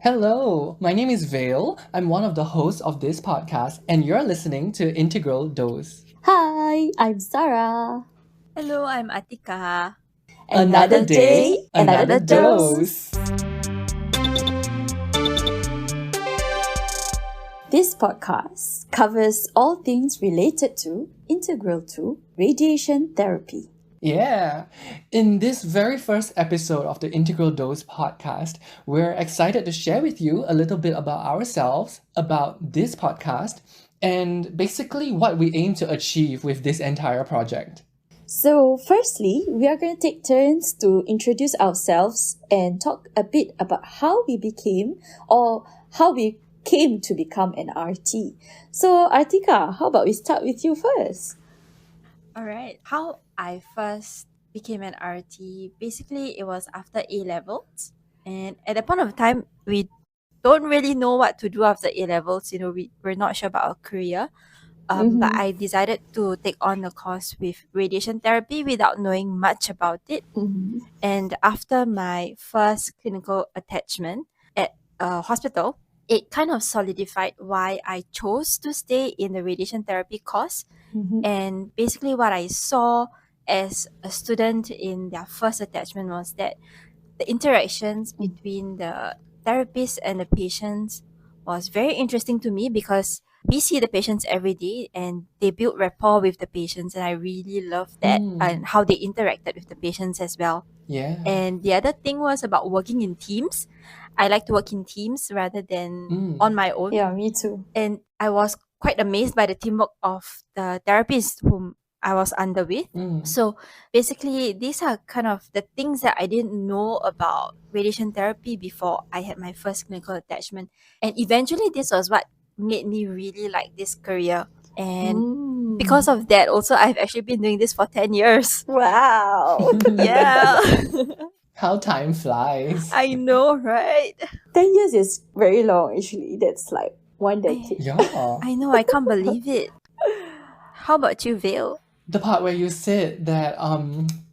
Hello, my name is Vale. I'm one of the hosts of this podcast, and you're listening to Integral Dose. Hi, I'm Sarah. Hello, I'm Atika. Another day, another another dose. This podcast covers all things related to Integral 2 radiation therapy. Yeah. In this very first episode of the Integral Dose podcast, we're excited to share with you a little bit about ourselves, about this podcast, and basically what we aim to achieve with this entire project. So, firstly, we are going to take turns to introduce ourselves and talk a bit about how we became or how we came to become an RT. So, Artika, how about we start with you first? All right. How I first became an RT, basically it was after A levels. And at that point of time, we don't really know what to do after A levels. We're not sure about our career. But I decided to take on a course with radiation therapy without knowing much about it. And after my first clinical attachment at a hospital, it kind of solidified why I chose to stay in the radiation therapy course. And basically, what I saw as a student in their first attachment was that the interactions between the therapist and the patients was very interesting to me because we see the patients every day and they build rapport with the patients, and I really loved that and how they interacted with the patients as well. Yeah. And the other thing was about working in teams. I like to work in teams rather than on my own. Yeah, me too. And I was quite amazed by the teamwork of the therapists whom I was under with. So basically, these are kind of the things that I didn't know about radiation therapy before I had my first clinical attachment. And eventually, this was what made me really like this career. And because of that, also, I've actually been doing this for 10 years. Wow. Yeah. How time flies. I know, right? 10 years is very long, actually. That's like 1 decade. Yeah. I know, I can't believe it. How about you, Vale? The part where you said that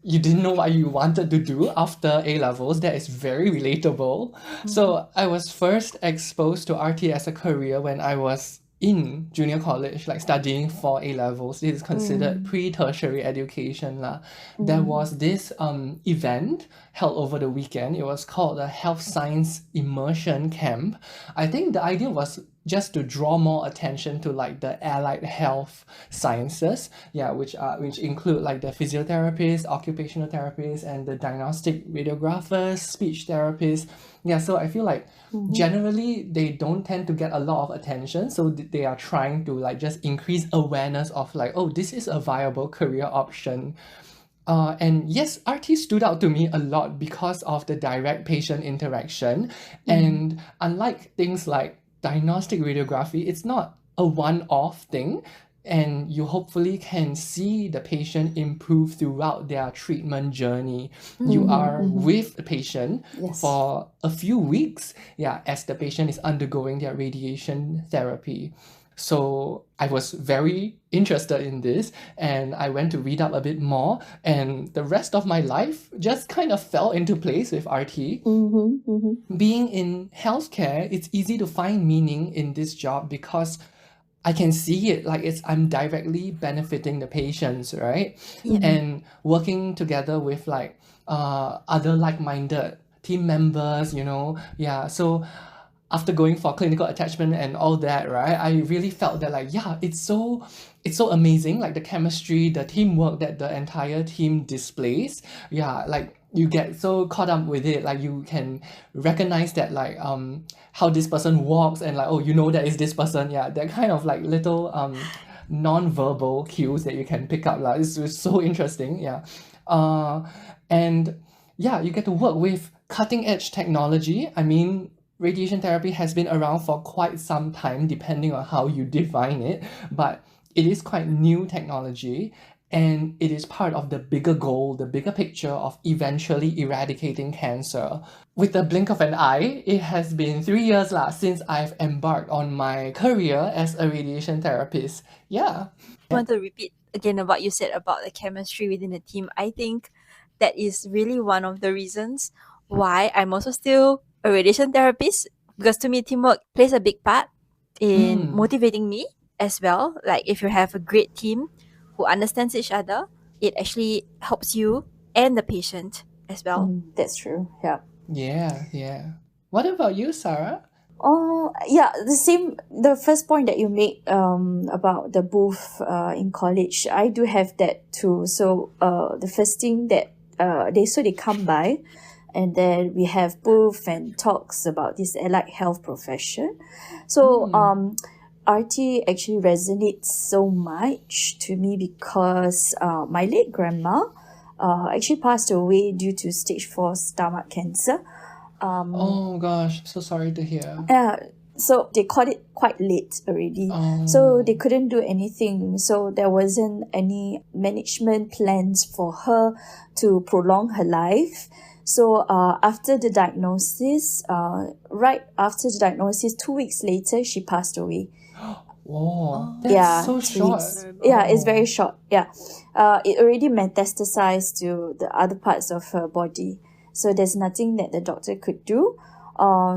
you didn't know what you wanted to do after A levels, that is very relatable. So I was first exposed to RT as a career when I was in junior college, like studying for A levels. This is considered pre-tertiary education lah. There was this event held over the weekend. It was called the Health Science Immersion Camp. I think the idea was just to draw more attention to like the allied health sciences, which include like the physiotherapists, occupational therapists, and the diagnostic radiographers, speech therapists. So I feel like generally they don't tend to get a lot of attention, so they are trying to like just increase awareness of like, oh, this is a viable career option. And yes, RT stood out to me a lot because of the direct patient interaction. And unlike things like diagnostic radiography, it's not a one-off thing, and you hopefully can see the patient improve throughout their treatment journey. You are with the patient for a few weeks, as the patient is undergoing their radiation therapy. So I was very interested in this, and I went to read up a bit more, and the rest of my life just kind of fell into place with RT. Being in healthcare, it's easy to find meaning in this job because I can see it like I'm directly benefiting the patients, right? And working together with like other like-minded team members, so after going for clinical attachment and all that, right, I really felt that like, it's so amazing, like the chemistry, the teamwork that the entire team displays. Like you get so caught up with it, like you can recognize that like how this person walks and like, oh, that is this person. That kind of like little non-verbal cues that you can pick up. It's so interesting. And you get to work with cutting edge technology. I mean, radiation therapy has been around for quite some time, depending on how you define it, but it is quite new technology, and it is part of the bigger goal, the bigger picture of eventually eradicating cancer. With the blink of an eye, it has been 3 years since I've embarked on my career as a radiation therapist. I want to repeat again what you said about the chemistry within the team. I think that is really one of the reasons why I'm also still a radiation therapist because to me, teamwork plays a big part in Mm. motivating me as well. Like if you have a great team who understands each other, it actually helps you and the patient as well. That's true. Yeah. Yeah. What about you, Sarah? Oh, yeah, the same. The first point that you made about the booth in college, I do have that too. So the first thing that they come by, and then we have booth and talks about this allied health profession. So RT actually resonates so much to me because my late grandma actually passed away due to stage 4 stomach cancer. Oh gosh, so sorry to hear. So they caught it quite late already. Oh. So they couldn't do anything. So there wasn't any management plans for her to prolong her life. So after the diagnosis, right after the diagnosis, 2 weeks later, she passed away. Whoa, that's Yeah, so 2 short. weeks. Yeah, it's Oh. very short. Yeah. It already metastasized to the other parts of her body. So there's nothing that the doctor could do.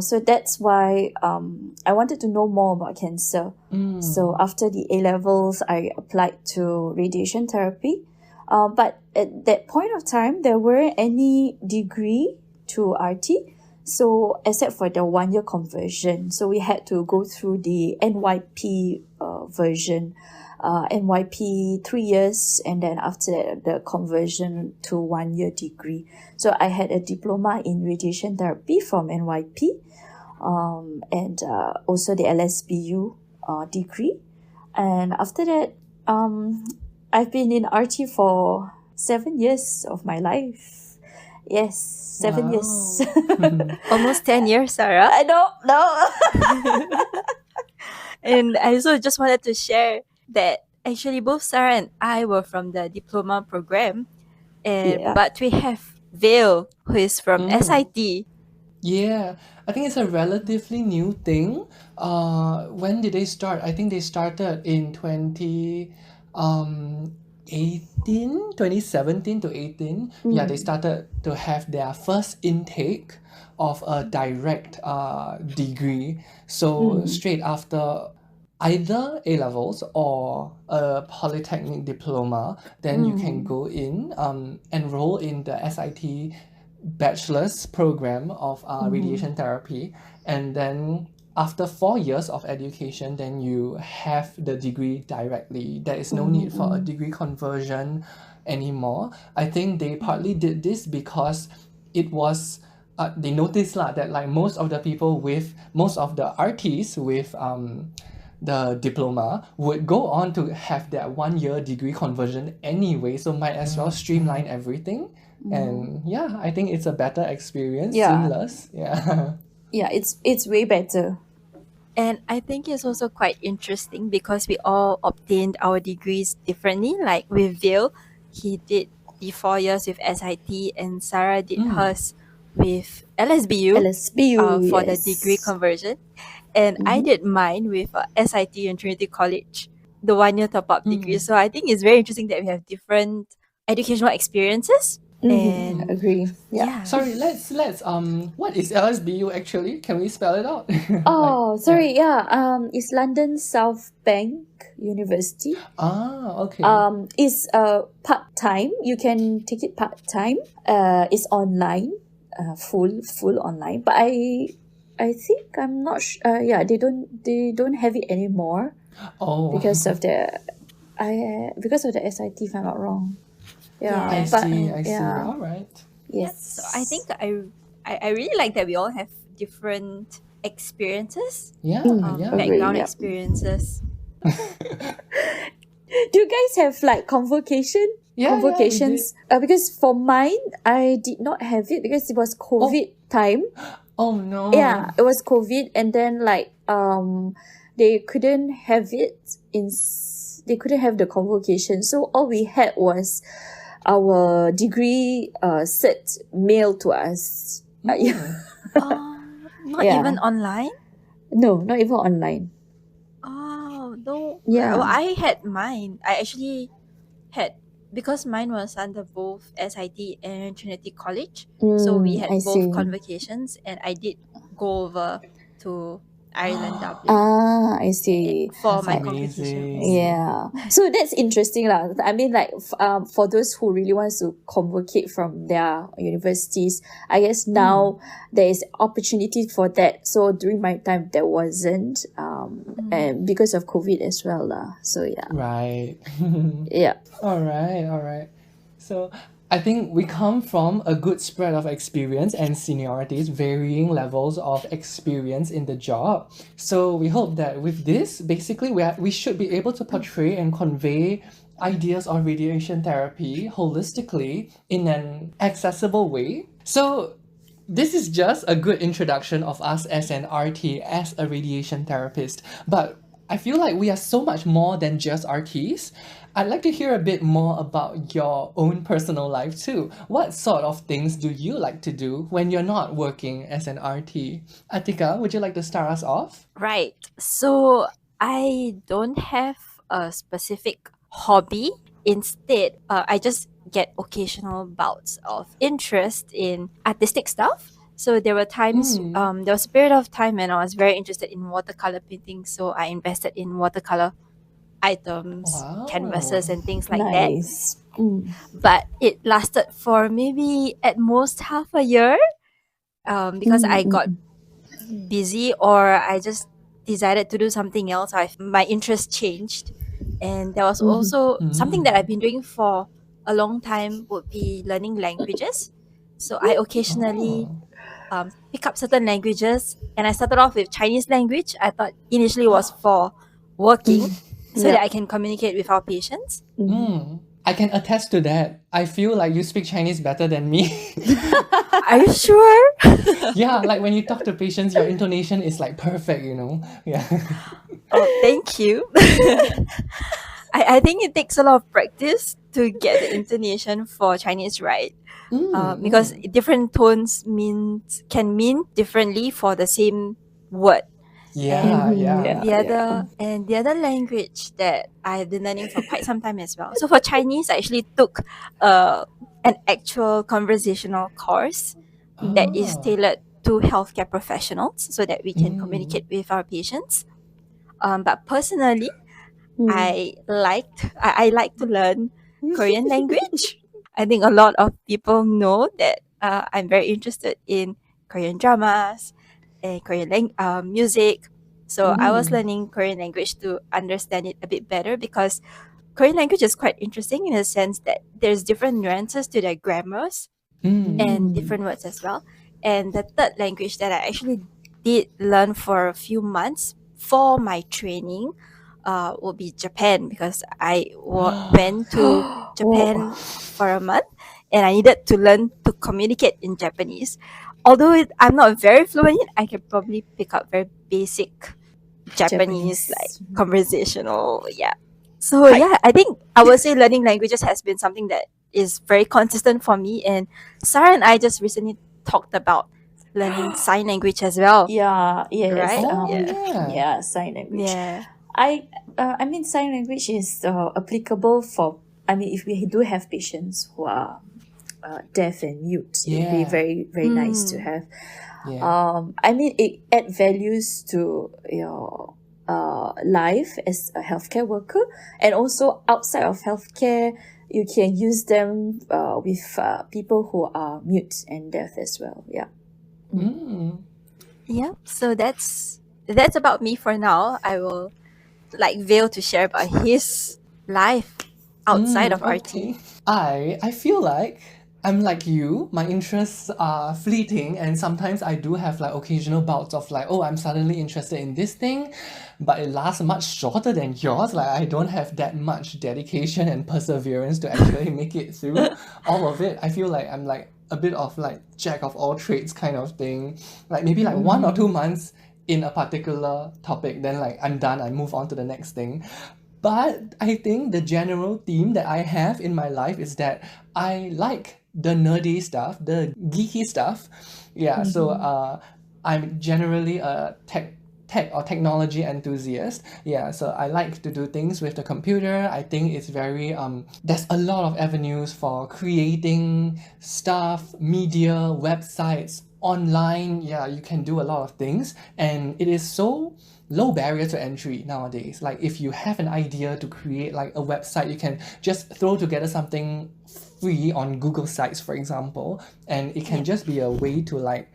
So that's why I wanted to know more about cancer. So after the A-levels, I applied to radiation therapy. But at that point of time, there weren't any degree to RT. So except for the 1 year conversion. So we had to go through the NYP version. NYP 3 years, and then after that the conversion to 1 year degree. So I had a diploma in radiation therapy from NYP, and also the LSBU degree. And after that, I've been in RT for 7 years of my life. Yes, 7 years. Almost 10 years, Sarah. I don't know. And I also just wanted to share that actually both Sarah and I were from the diploma program, but we have Vale, who is from SIT. Yeah, I think it's a relatively new thing. When did they start? I think they started in 2017 to 18. Yeah, they started to have their first intake of a direct degree. So straight after either A-levels or a polytechnic diploma, then you can go in, enroll in the SIT bachelor's program of radiation therapy, and then after 4 years of education, then you have the degree directly. There is no need for a degree conversion anymore. I think they partly did this because it was they noticed that like most of the RTs with the diploma would go on to have that 1 year degree conversion anyway, so might as well streamline everything. And yeah, I think it's a better experience, seamless. Yeah. Yeah, it's way better. And I think it's also quite interesting because we all obtained our degrees differently. Like with Vale, he did the 4 years with SIT, and Sarah did hers with LSBU, for the degree conversion. And I did mine with SIT and Trinity College, the 1 year top-up degree. So I think it's very interesting that we have different educational experiences. And Agree. Yeah. Sorry, let's what is LSBU actually? Can we spell it out? Oh, sorry. Yeah. It's London South Bank University. Okay. It's part-time. You can take it part-time. It's online. Full online. But I think I'm not yeah, they don't have it anymore because of the SIT, if I'm not wrong. Yeah, I but see. yeah. All right. Yes. So I think I really like that we all have different experiences, Yeah. background yeah. experiences. Do you guys have like convocations? Yeah, we Because for mine, I did not have it because it was COVID time. Oh no. Yeah, it was COVID, and then like they couldn't have it they couldn't have the convocation. So all we had was our degree cert mailed to us. Not Yeah. even online. No, not even online. Oh no. Yeah. Well, I had mine. I actually had, because mine was under both SIT and Trinity College. So we had I both see. convocations, and I did go over to Ireland, Dublin I see. for That's my competition. amazing. Yeah, so that's interesting lah. I mean, like, for those who really wants to convocate from their universities, I guess now there is opportunity for that. So during my time, there wasn't, and because of COVID as well lah. So yeah, Right. yeah. All right. So I think we come from a good spread of experience and seniorities, varying levels of experience in the job. So we hope that with this, basically, we should be able to portray and convey ideas of radiation therapy holistically in an accessible way. So this is just a good introduction of us as an RT, as a radiation therapist. But I feel like we are so much more than just RTs. I'd like to hear a bit more about your own personal life too. What sort of things do you like to do when you're not working as an RT? Atika, would you like to start us off? Right. So I don't have a specific hobby. Instead, I just get occasional bouts of interest in artistic stuff. So there were times, there was a period of time when I was very interested in watercolor painting. So I invested in watercolor items, canvases, Wow. and things like that. Nice. But it lasted for maybe at most half a year, because I got busy, or I just decided to do something else. My interest changed, and there was also something that I've been doing for a long time would be learning languages. So I occasionally pick up certain languages, and I started off with Chinese language. I thought initially was for working, so Yeah. that I can communicate with our patients. I can attest to that. I feel like you speak Chinese better than me. Are you sure? Yeah, like when you talk to patients, your intonation is like perfect, you know? Yeah. Oh, thank you. I think it takes a lot of practice to get the intonation for Chinese right. Because different tones can mean differently for the same word. Yeah. The other language that I've been learning for quite some time as well. So for Chinese, I actually took an actual conversational course that is tailored to healthcare professionals so that we can communicate with our patients. But personally, I like to learn Korean language. I think a lot of people know that I'm very interested in Korean dramas and Korean music. So I was learning Korean language to understand it a bit better, because Korean language is quite interesting in the sense that there's different nuances to their grammars and different words as well. And the third language that I actually did learn for a few months for my training will be Japan, because I went to Japan for a month and I needed to learn to communicate in Japanese. Although I'm not very fluent in, I can probably pick up very basic Japanese, like conversational. Yeah. So yeah, I think I would say learning languages has been something that is very consistent for me. And Sarah and I just recently talked about learning sign language as well. Yeah, yes. Right? Yeah, sign language. Yeah. I mean, sign language is applicable for, I mean, if we do have patients who are deaf and mute, it'd be Yeah. very, very nice to have. Yeah. I mean, it add values to your life as a healthcare worker, and also outside of healthcare, you can use them with people who are mute and deaf as well. Yeah. Yeah. So that's about me for now. I will like Vale to share about his life outside of RT. Okay. I feel like I'm like you. My interests are fleeting, and sometimes I do have like occasional bouts of like, oh, I'm suddenly interested in this thing, but it lasts much shorter than yours. Like I don't have that much dedication and perseverance to actually make it through all of it. I feel like I'm like a bit of like jack of all trades kind of thing. Like maybe like 1 or 2 months in a particular topic, then like I'm done, I move on to the next thing. But I think the general theme that I have in my life is that I like the nerdy stuff, the geeky stuff. Yeah, so I'm generally a tech or technology enthusiast. Yeah, so I like to do things with the computer. I think it's very there's a lot of avenues for creating stuff, media, websites, online, yeah, you can do a lot of things, and it is so low barrier to entry nowadays. Like if you have an idea to create like a website, you can just throw together something free on Google Sites, for example, and it can Yeah. just be a way to like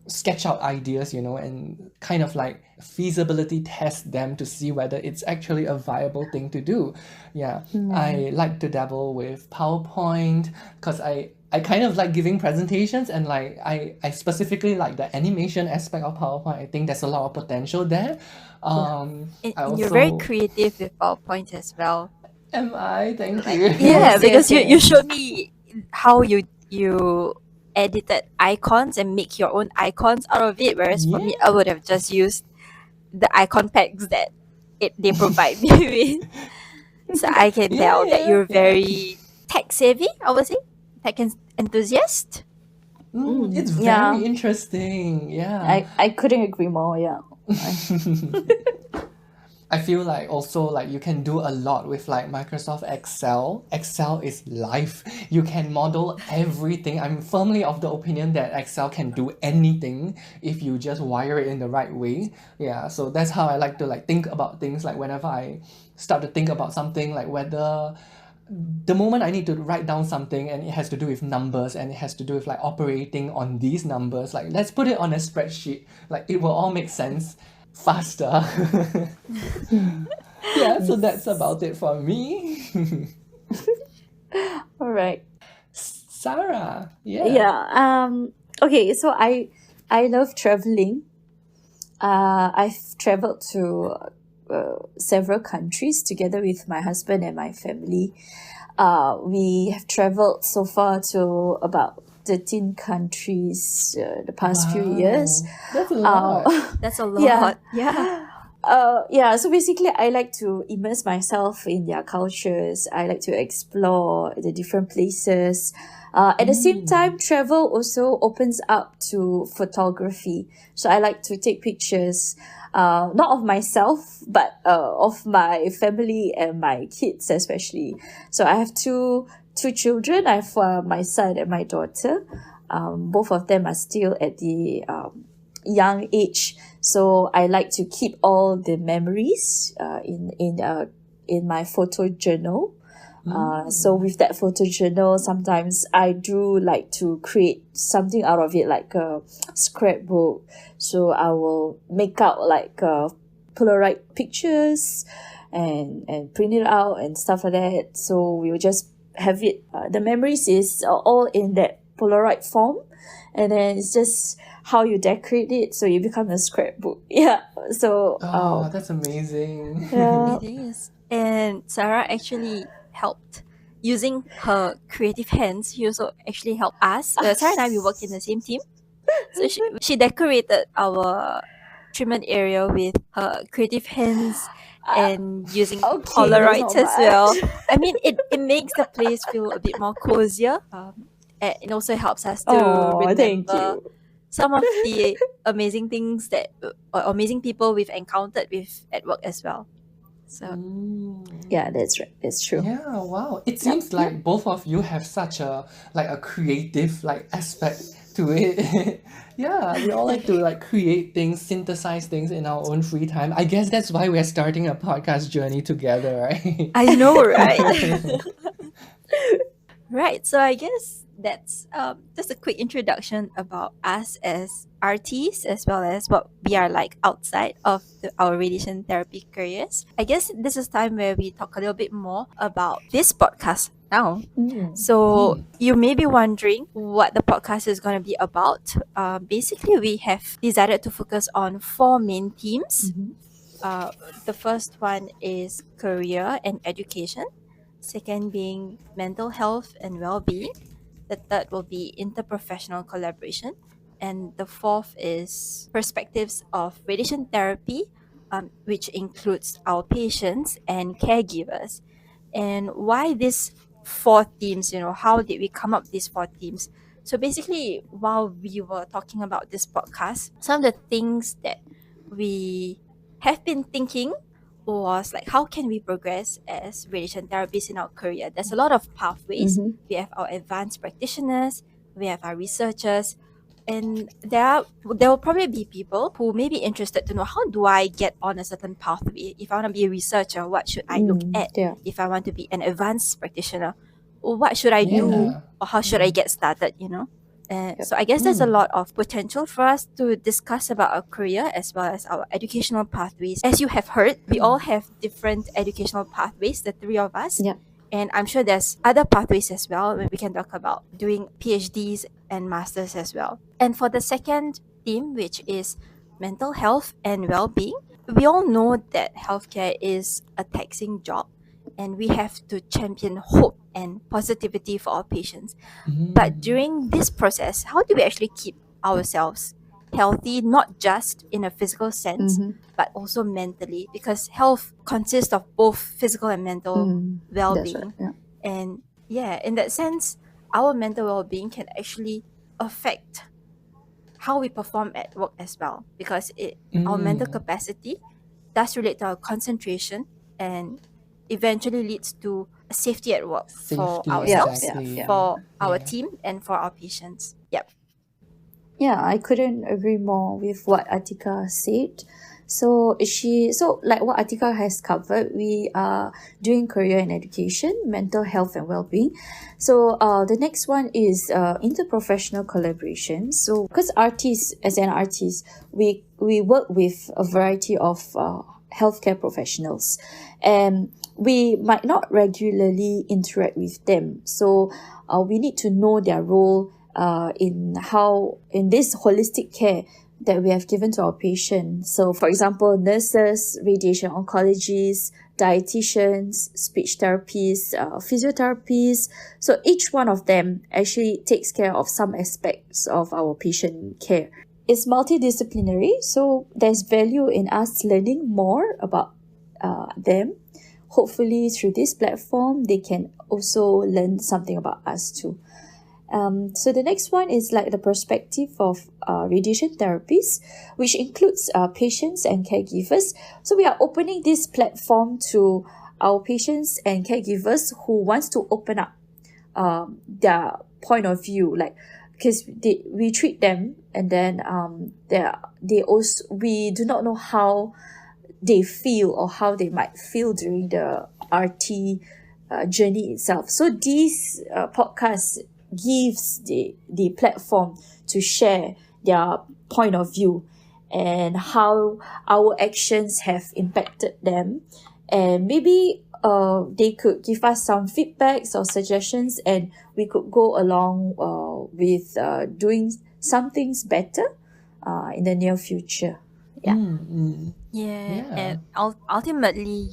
sketch out ideas, you know, and kind of like feasibility test them to see whether it's actually a viable thing to do. Yeah, I like to dabble with PowerPoint because I kind of like giving presentations, and like I specifically like the animation aspect of PowerPoint. I think there's a lot of potential there. And, I and you're very also creative with PowerPoint as well. am I? Thank Like, you. yeah, Yes, because yes, you yes. showed me how you edited icons and make your own icons out of it, whereas for me, I would have just used the icon packs that they provide me with. So I can Yeah, tell that yeah, you're yeah. very tech savvy, I would say, tech enthusiast. It's Yeah. very interesting. Yeah. I couldn't agree more, yeah. I feel like also like you can do a lot with like Microsoft Excel. Excel is life. You can model everything. I'm firmly of the opinion that Excel can do anything if you just wire it in the right way. Yeah, so that's how I like to like think about things. Like whenever I start to think about something, like whether the moment I need to write down something and it has to do with numbers and it has to do with like operating on these numbers, like let's put it on a spreadsheet. Like it will all make sense faster. Yeah, so that's about it for me. All right. Sarah, yeah. Yeah. Okay, so I love traveling. I've traveled to several countries together with my husband and my family. We have traveled so far to about 13 countries the past few years. That's a lot. That's a lot. Yeah. Yeah. So basically, I like to immerse myself in their cultures. I like to explore the different places. At the same time, travel also opens up to photography. So I like to take pictures, not of myself, but of my family and my kids especially. So I have two children. I have my son and my daughter. Both of them are still at the young age, so I like to keep all the memories in my photo journal. So with that photo journal, sometimes I do like to create something out of it, like a scrapbook. So I will make out like Polaroid pictures and print it out and stuff like that. So we will just have it. The memories is all in that Polaroid form, and then it's just how you decorate it, so you become a scrapbook. Yeah. So Oh, that's amazing. yeah. It is. And Sarah actually helped using her creative hands. She also actually helped us. Sarah and I, we work in the same team. So she decorated our treatment area with her creative hands and using Okay, that's Polaroids not as much. well. I mean, it makes the place feel a bit more cozier. And it also helps us to Oh, thank remember you. some of the amazing things that or amazing people we've encountered with at work as well. So Yeah, that's right. That's true. Yeah, wow. It seems like both of you have such a like a creative like aspect to it. Yeah, we all like to like create things, synthesize things in our own free time. I guess that's why we're starting a podcast journey together, right? I know, right? Right. So I guess that's just a quick introduction about us as RTs, as well as what we are like outside of our radiation therapy careers. I guess this is time where we talk a little bit more about this podcast now. So you may be wondering what the podcast is going to be about. Basically, we have decided to focus on 4 main themes. The first one is career and education. Second being mental health and well-being. The third will be interprofessional collaboration. And the fourth is perspectives of radiation therapy, which includes our patients and caregivers. And why these 4 themes, how did we come up with these 4 themes? So basically, while we were talking about this podcast, some of the things that we have been thinking was like, how can we progress as radiation therapists in our career? There's a lot of pathways. We have our advanced practitioners, we have our researchers, And there will probably be people who may be interested to know, how do I get on a certain pathway? If I want to be a researcher, what should I look at? Yeah. If I want to be an advanced practitioner, what should I do? Yeah. Or how should I get started, So I guess there's a lot of potential for us to discuss about our career as well as our educational pathways. As you have heard, we all have different educational pathways, the three of us. Yeah. And I'm sure there's other pathways as well when we can talk about doing PhDs and masters as well. And for the second theme, which is mental health and well-being, we all know that healthcare is a taxing job, and we have to champion hope and positivity for our patients. But during this process, how do we actually keep ourselves healthy, not just in a physical sense, but also mentally? Because health consists of both physical and mental well-being. That's right. Yeah. And in that sense, our mental well-being can actually affect how we perform at work as well, because our mental capacity does relate to our concentration and eventually leads to safety at work for Safety, ourselves, exactly. for our Yeah. team, and for our patients. Yep. Yeah, I couldn't agree more with what Atika said. So like what Atika has covered, we are doing career and education, mental health and well-being. So the next one is interprofessional collaboration. So because as an artist, we work with a variety of healthcare professionals, and we might not regularly interact with them. So we need to know their role in this holistic care that we have given to our patients. So for example, nurses, radiation oncologists, dietitians, speech therapists, physiotherapists. So each one of them actually takes care of some aspects of our patient care. It's multidisciplinary, so there's value in us learning more about them. Hopefully through this platform, they can also learn something about us too. So the next one is like the perspective of radiation therapies, which includes patients and caregivers. So we are opening this platform to our patients and caregivers who wants to open up their point of view, like because we treat them, and then we do not know how they feel or how they might feel during the RT journey itself. So these podcasts gives the platform to share their point of view and how our actions have impacted them, and maybe they could give us some feedbacks or suggestions, and we could go along with doing some things better in the near future. And ultimately,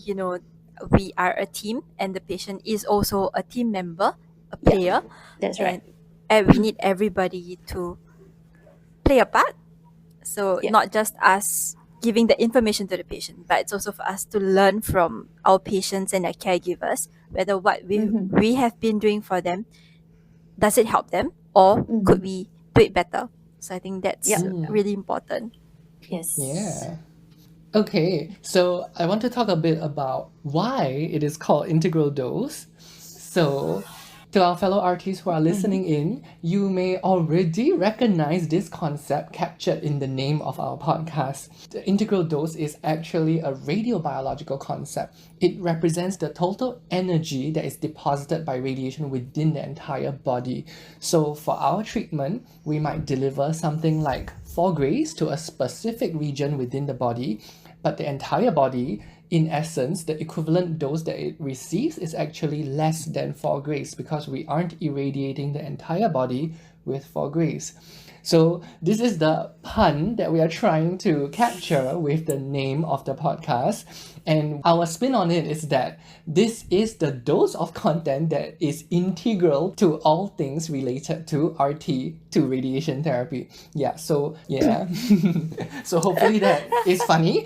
we are a team, and the patient is also a team member, a player. That's right. And we need everybody to play a part. So not just us giving the information to the patient, but it's also for us to learn from our patients and their caregivers, whether what we have been doing for them, does it help them, or could we do it better? So I think that's really important. Yes. Yeah. Okay, so I want to talk a bit about why it is called integral dose. So, to our fellow artists who are listening in, you may already recognize this concept captured in the name of our podcast. The integral dose is actually a radiobiological concept. It represents the total energy that is deposited by radiation within the entire body. So for our treatment, we might deliver something like 4 grays to a specific region within the body, but the entire body, in essence, the equivalent dose that it receives is actually less than 4 grays, because we aren't irradiating the entire body with 4 grays. So this is the pun that we are trying to capture with the name of the podcast. And our spin on it is that this is the dose of content that is integral to all things related to RT, to radiation therapy. So hopefully that is funny.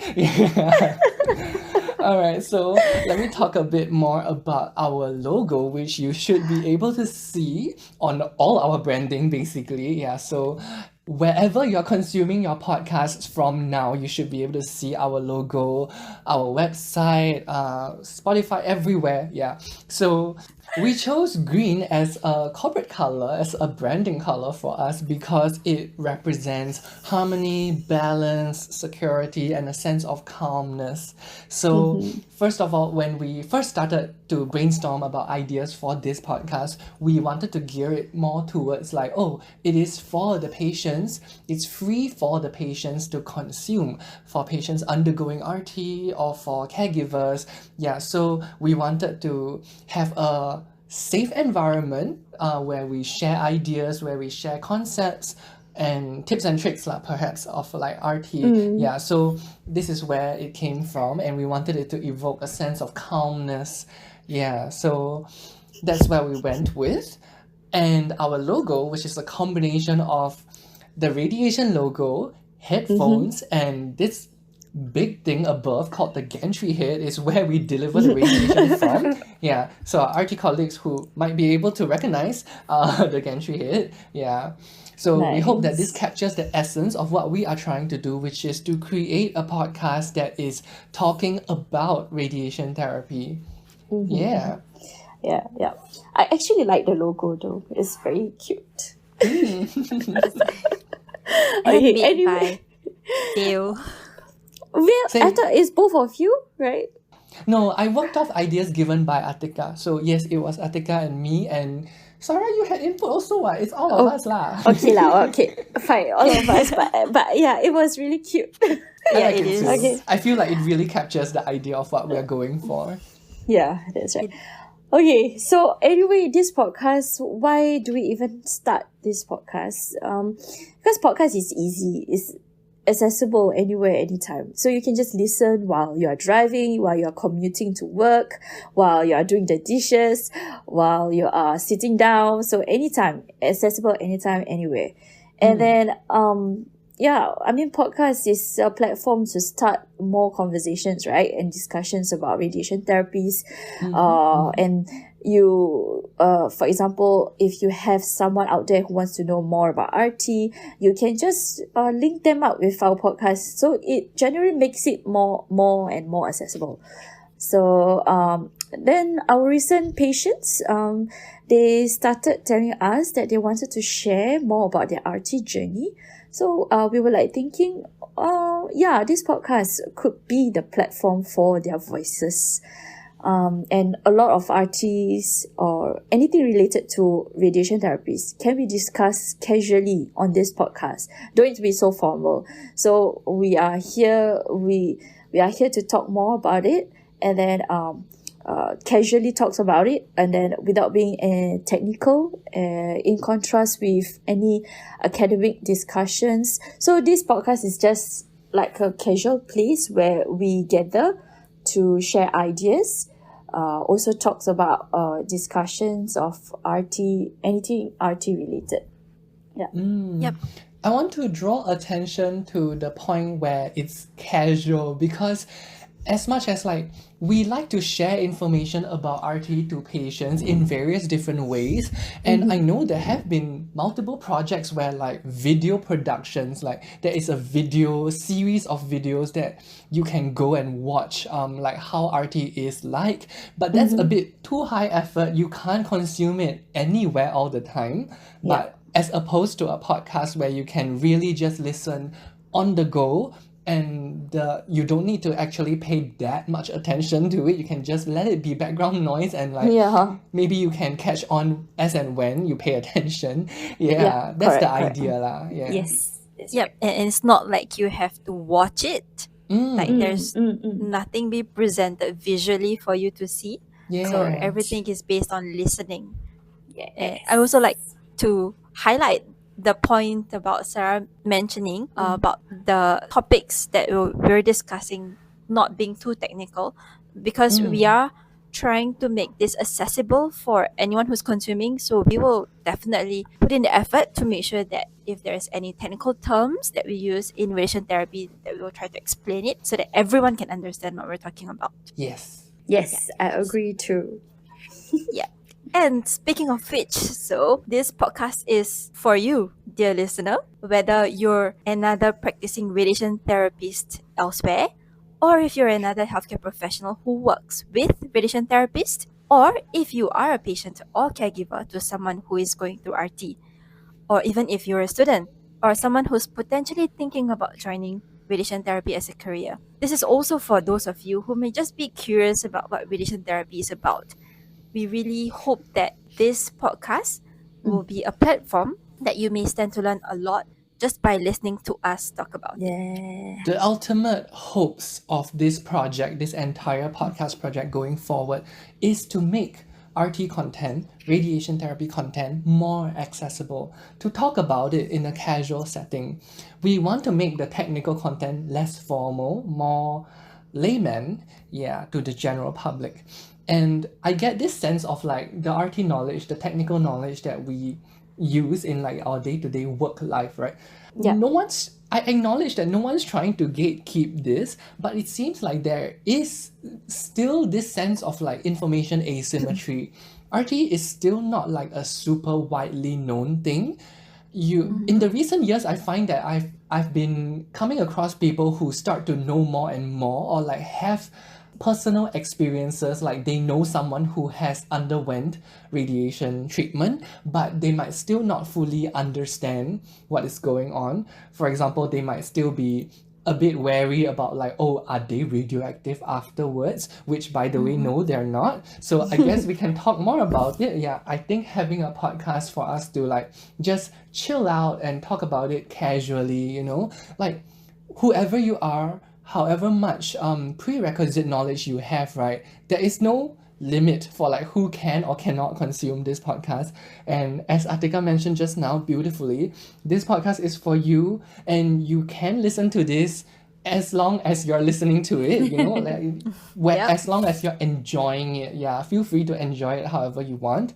Alright, so let me talk a bit more about our logo, which you should be able to see on all our branding basically. So wherever you're consuming your podcasts from now, you should be able to see our logo, our website, Spotify, everywhere. Yeah. So we chose green as a corporate color, as a branding color for us because it represents harmony, balance, security, and a sense of calmness. So, first of all, when we first started to brainstorm about ideas for this podcast, we wanted to gear it more towards like, oh, it is for the patients, it's free for the patients to consume, for patients undergoing RT or for caregivers. Yeah, so we wanted to have a safe environment where we share ideas, where we share concepts and tips and tricks perhaps of like RT. Yeah, so this is where it came from, and we wanted it to evoke a sense of calmness. Yeah, so that's where we went with. And our logo, which is a combination of the radiation logo, headphones, and this big thing above called the gantry head is where we deliver the radiation from. Yeah, so our RT colleagues who might be able to recognize the gantry head. Yeah. So we hope that this captures the essence of what we are trying to do, which is to create a podcast that is talking about radiation therapy. Yeah. Yeah. I actually like the logo though. It's very cute. Handmade anyway. by Dale. Well, I thought it's both of you, right? No, I worked off ideas given by Atika. So yes, it was Atika and me, and Sarah, you had input also. It's all of us lah. Okay lah. Okay, fine, all of us. But yeah, it was really cute. Yeah, it is. Okay. I feel like it really captures the idea of what we're going for. Yeah, that's right. Okay, so anyway, this podcast, why do we even start this podcast? Because podcast is easy. It's accessible anywhere, anytime. So you can just listen while you're driving, while you're commuting to work, while you're doing the dishes, while you are sitting down. So anytime, accessible anytime, anywhere. And then, podcast is a platform to start more conversations, right? And discussions about radiation therapies. And you, for example, if you have someone out there who wants to know more about RT, you can just link them up with our podcast. So it generally makes it more and more accessible. So then our recent patients, they started telling us that they wanted to share more about their RT journey. So we were like thinking, this podcast could be the platform for their voices. And a lot of RTs or anything related to radiation therapies can be discussed casually on this podcast. Don't need to be so formal. So we are here to talk more about it, and then casually talks about it, and then without being technical, in contrast with any academic discussions. So this podcast is just like a casual place where we gather to share ideas. Also talks about discussions of RT, anything RT related. Yeah. Yep. I want to draw attention to the point where it's casual, because as much as like we like to share information about RT to patients in various different ways, and I know there have been multiple projects where like video productions, like there is a series of videos that you can go and watch like how RT is like, but that's a bit too high effort. You can't consume it anywhere all the time. But as opposed to a podcast where you can really just listen on the go, and you don't need to actually pay that much attention to it. You can just let it be background noise, and like maybe you can catch on as and when you pay attention. That's correct, the idea lah. Yes. Yep, and it's not like you have to watch it. Like there's nothing be presented visually for you to see. So everything is based on listening. Yes. I also like to highlight the point about Sarah mentioning about the topics that we're discussing not being too technical, because we are trying to make this accessible for anyone who's consuming. So we will definitely put in the effort to make sure that if there's any technical terms that we use in radiation therapy, that we will try to explain it so that everyone can understand what we're talking about. Yes. Yes, I agree too. Yeah. And speaking of which, so this podcast is for you, dear listener, whether you're another practicing radiation therapist elsewhere, or if you're another healthcare professional who works with radiation therapists, or if you are a patient or caregiver to someone who is going through RT, or even if you're a student or someone who's potentially thinking about joining radiation therapy as a career. This is also for those of you who may just be curious about what radiation therapy is about. We really hope that this podcast will be a platform that you may stand to learn a lot just by listening to us talk about it. Yeah. The ultimate hopes of this project, this entire podcast project going forward, is to make RT content, radiation therapy content, more accessible, to talk about it in a casual setting. We want to make the technical content less formal, more layman, to the general public. And I get this sense of like the RT knowledge, the technical knowledge that we use in like our day-to-day work life, right? Yeah. I acknowledge that no one's trying to gatekeep this, but it seems like there is still this sense of like information asymmetry. RT is still not like a super widely known thing. In the recent years, I find that I've been coming across people who start to know more and more, or like have personal experiences, like they know someone who has underwent radiation treatment, but they might still not fully understand what is going on. For example, they might still be a bit wary about like, oh, are they radioactive afterwards? Which, by the way, no, they're not. So I guess we can talk more about it. Yeah, I think having a podcast for us to like just chill out and talk about it casually, like whoever you are, however much prerequisite knowledge you have, right? There is no limit for like who can or cannot consume this podcast. And as Atika mentioned just now beautifully, this podcast is for you, and you can listen to this as long as you're listening to it, like as long as you're enjoying it. Yeah, feel free to enjoy it however you want.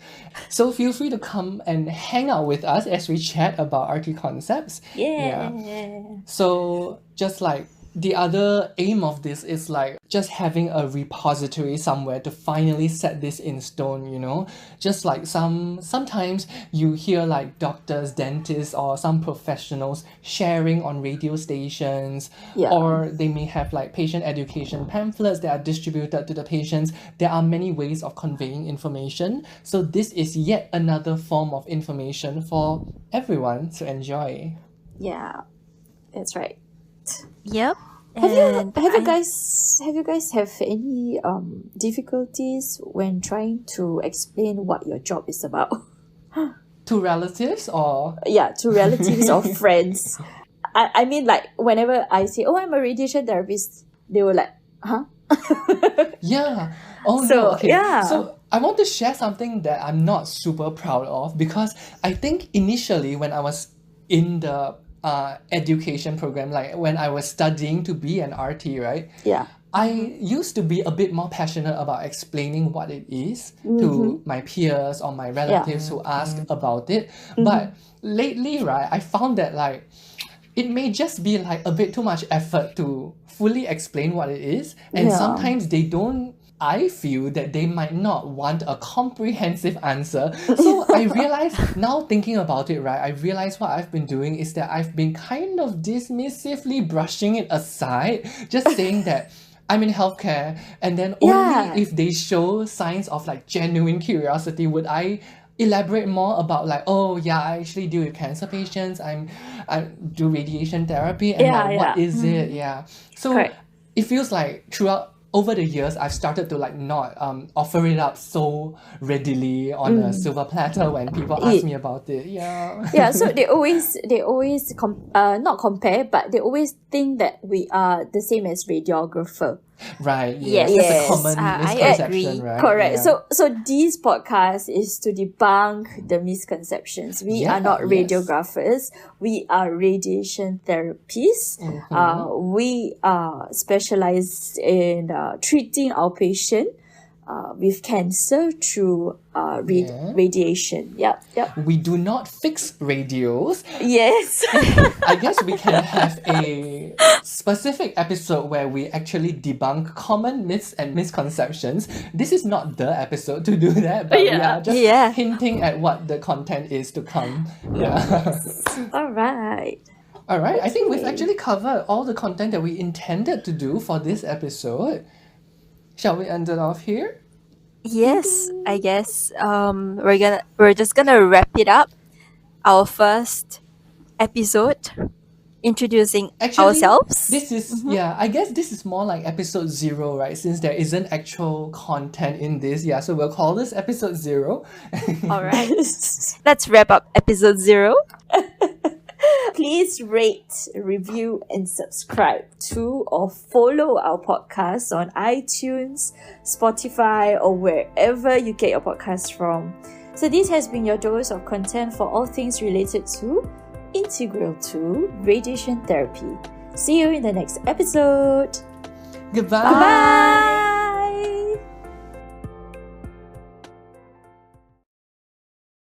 So feel free to come and hang out with us as we chat about RT concepts. Yeah. So just like the other aim of this is like just having a repository somewhere to finally set this in stone, just like sometimes you hear like doctors, dentists, or some professionals sharing on radio stations, or they may have like patient education pamphlets that are distributed to the patients. There are many ways of conveying information, so this is yet another form of information for everyone to enjoy. Yeah, that's right. Yep. Have you guys have any difficulties when trying to explain what your job is about? To relatives or? Yeah, to relatives or friends. I mean, like whenever I say, "Oh, I'm a radiation therapist," they were like, "Huh?" Yeah. Oh So, no. Okay. yeah. So I want to share something that I'm not super proud of, because I think initially when I was in the education program, like when I was studying to be an RT, right? Yeah. I used to be a bit more passionate about explaining what it is to my peers or my relatives who ask about it. But lately, right, I found that like it may just be like a bit too much effort to fully explain what it is, and sometimes I feel that they might not want a comprehensive answer. So I realize now, thinking about it, right, I realize what I've been doing is that I've been kind of dismissively brushing it aside, just saying that I'm in healthcare, and then only if they show signs of like genuine curiosity would I elaborate more about like, oh yeah, I actually deal with cancer patients, I do radiation therapy, and what is it? So Correct. it feels like over the years, I've started to like not offer it up so readily on a silver platter when people ask me about it. Yeah, so they always not compare, but they always think that we are the same as radiographer. Right. Yes. That's a Yes. common I misconception, agree. right? Correct. Yeah. So this podcast is to debunk the misconceptions. We are not Yes. radiographers. We are radiation therapists. We are specialized in treating our patient with cancer through Yeah. radiation. Yep. We do not fix radios. Yes. I guess we can have a specific episode where we actually debunk common myths and misconceptions. This is not the episode to do that, but we Yeah. are just Yeah. hinting at what the content is to come. Yeah. All right. All right, I think we've Okay. actually covered all the content that we intended to do for this episode. Shall we end it off here? Yes, I guess we're just gonna wrap it up. Our first episode introducing Actually, ourselves. this is yeah, I guess this is more like episode 0, right? Since there isn't actual content in this. Yeah, so we'll call this episode 0. All right. Let's wrap up episode 0. Please rate, review, and subscribe to or follow our podcast on iTunes, Spotify, or wherever you get your podcasts from. So this has been your dose of content for all things related to Integral to Radiation Therapy. See you in the next episode. Goodbye. Bye.